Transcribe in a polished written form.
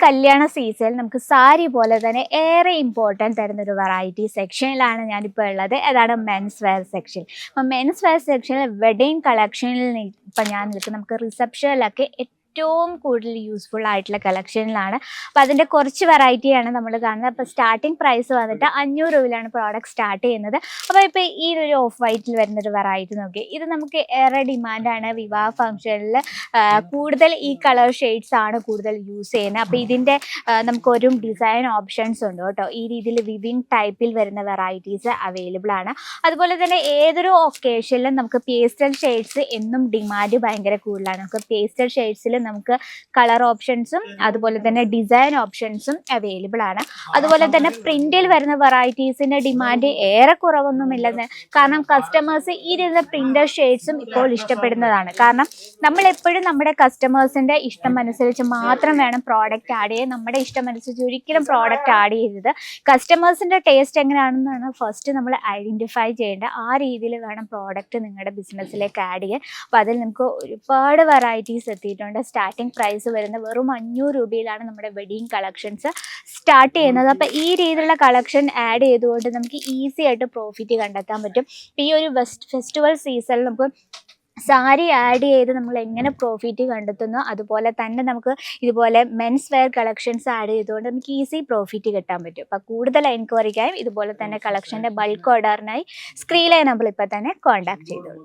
കല്യാണ സീസണിൽ നമുക്ക് സാരി പോലെ തന്നെ ഏറെ ഇമ്പോർട്ടൻറ്റ് തരുന്ന ഒരു വെറൈറ്റി സെക്ഷനിലാണ് ഞാനിപ്പോൾ ഉള്ളത്. അതാണ് മെൻസ് വെയർ സെക്ഷൻ. അപ്പം മെൻസ് വെയർ സെക്ഷനിൽ വെഡിങ് കളക്ഷനിൽ ഇപ്പം ഞാൻ നിൽക്കും. നമുക്ക് റിസപ്ഷനിലൊക്കെ ഏറ്റവും കൂടുതൽ യൂസ്ഫുൾ ആയിട്ടുള്ള കളക്ഷനിലാണ്. അപ്പോൾ അതിൻ്റെ കുറച്ച് വെറൈറ്റിയാണ് നമ്മൾ കാണുന്നത്. അപ്പോൾ സ്റ്റാർട്ടിങ് പ്രൈസ് വന്നിട്ട് 500 രൂപയിലാണ് പ്രോഡക്റ്റ് സ്റ്റാർട്ട് ചെയ്യുന്നത്. അപ്പോൾ ഇപ്പോൾ ഈ ഒരു ഓഫ് വൈറ്റിൽ വരുന്നൊരു വെറൈറ്റി നോക്കി, ഇത് നമുക്ക് ഏറെ ഡിമാൻഡാണ്. വിവാഹ ഫംഗ്ഷനിൽ കൂടുതൽ ഈ കളർ ഷെയ്ഡ്സ് ആണ് കൂടുതൽ യൂസ് ചെയ്യുന്നത്. അപ്പോൾ ഇതിൻ്റെ നമുക്കൊരു ഡിസൈൻ ഓപ്ഷൻസ് ഉണ്ട് കേട്ടോ. ഈ രീതിയിൽ വിവിൻ ടൈപ്പിൽ വരുന്ന വെറൈറ്റീസ് അവൈലബിൾ ആണ്. അതുപോലെ തന്നെ ഏതൊരു ഒക്കേഷനിലും നമുക്ക് പേസ്റ്റൽ ഷെയ്ഡ്സ് എന്നും ഡിമാൻഡ് ഭയങ്കര കൂടുതലാണ്. നമുക്ക് പേസ്റ്റൽ ഷെയ്ഡ്സിൽ നമുക്ക് കളർ ഓപ്ഷൻസും അതുപോലെ തന്നെ ഡിസൈൻ ഓപ്ഷൻസും അവൈലബിൾ ആണ്. അതുപോലെ തന്നെ പ്രിന്റിൽ വരുന്ന വെറൈറ്റീസിന്റെ ഡിമാൻഡ് ഏറെ കുറവൊന്നുമില്ലെന്ന്. കാരണം കസ്റ്റമേഴ്സ് ഈ രീതിയിൽ പ്രിന്റർ ഷെയ്ഡ്സും ഇപ്പോൾ ഇഷ്ടപ്പെടുന്നതാണ്. കാരണം നമ്മൾ എപ്പോഴും നമ്മുടെ കസ്റ്റമേഴ്സിന്റെ ഇഷ്ടം അനുസരിച്ച് മാത്രം വേണം പ്രോഡക്റ്റ് ആഡ് ചെയ്യാൻ. നമ്മുടെ ഇഷ്ടം അനുസരിച്ച് ഒരിക്കലും പ്രോഡക്റ്റ് ആഡ് ചെയ്തത് കസ്റ്റമേഴ്സിന്റെ ടേസ്റ്റ് എങ്ങനെയാണെന്നാണ് ഫസ്റ്റ് നമ്മൾ ഐഡന്റിഫൈ ചെയ്യേണ്ടത്. ആ രീതിയിൽ വേണം പ്രോഡക്റ്റ് നിങ്ങളുടെ ബിസിനസ്സിലേക്ക് ആഡ് ചെയ്യാൻ. അപ്പോൾ അതിൽ നമുക്ക് ഒരുപാട് വെറൈറ്റീസ് എത്തിയിട്ടുണ്ട്. സ്റ്റാർട്ടിംഗ് പ്രൈസ് വരുന്നത് വെറും 500 രൂപയിലാണ് നമ്മുടെ വെഡിങ് കളക്ഷൻസ് സ്റ്റാർട്ട് ചെയ്യുന്നത്. അപ്പോൾ ഈ രീതിയിലുള്ള കളക്ഷൻ ആഡ് ചെയ്തുകൊണ്ട് നമുക്ക് ഈസി ആയിട്ട് പ്രോഫിറ്റ് കണ്ടെത്താൻ പറ്റും. ഈ ഒരു ഫെസ്റ്റിവൽ സീസണിൽ നമുക്ക് സാരി ആഡ് ചെയ്ത് നമ്മൾ എങ്ങനെ പ്രോഫിറ്റ് കണ്ടെത്തുന്നു, അതുപോലെ തന്നെ നമുക്ക് ഇതുപോലെ മെൻസ് വെയർ കളക്ഷൻസ് ആഡ് ചെയ്തുകൊണ്ട് നമുക്ക് ഈസി പ്രോഫിറ്റ് കിട്ടാൻ പറ്റും. അപ്പോൾ കൂടുതൽ എൻക്വയറിക്കായും ഇതുപോലെ തന്നെ കളക്ഷൻ്റെ ബൾക്ക് ഓർഡറിനായി സ്ക്രീനിലെ നമ്പർ ഇപ്പോൾ തന്നെ കോൺടാക്ട് ചെയ്തോളൂ.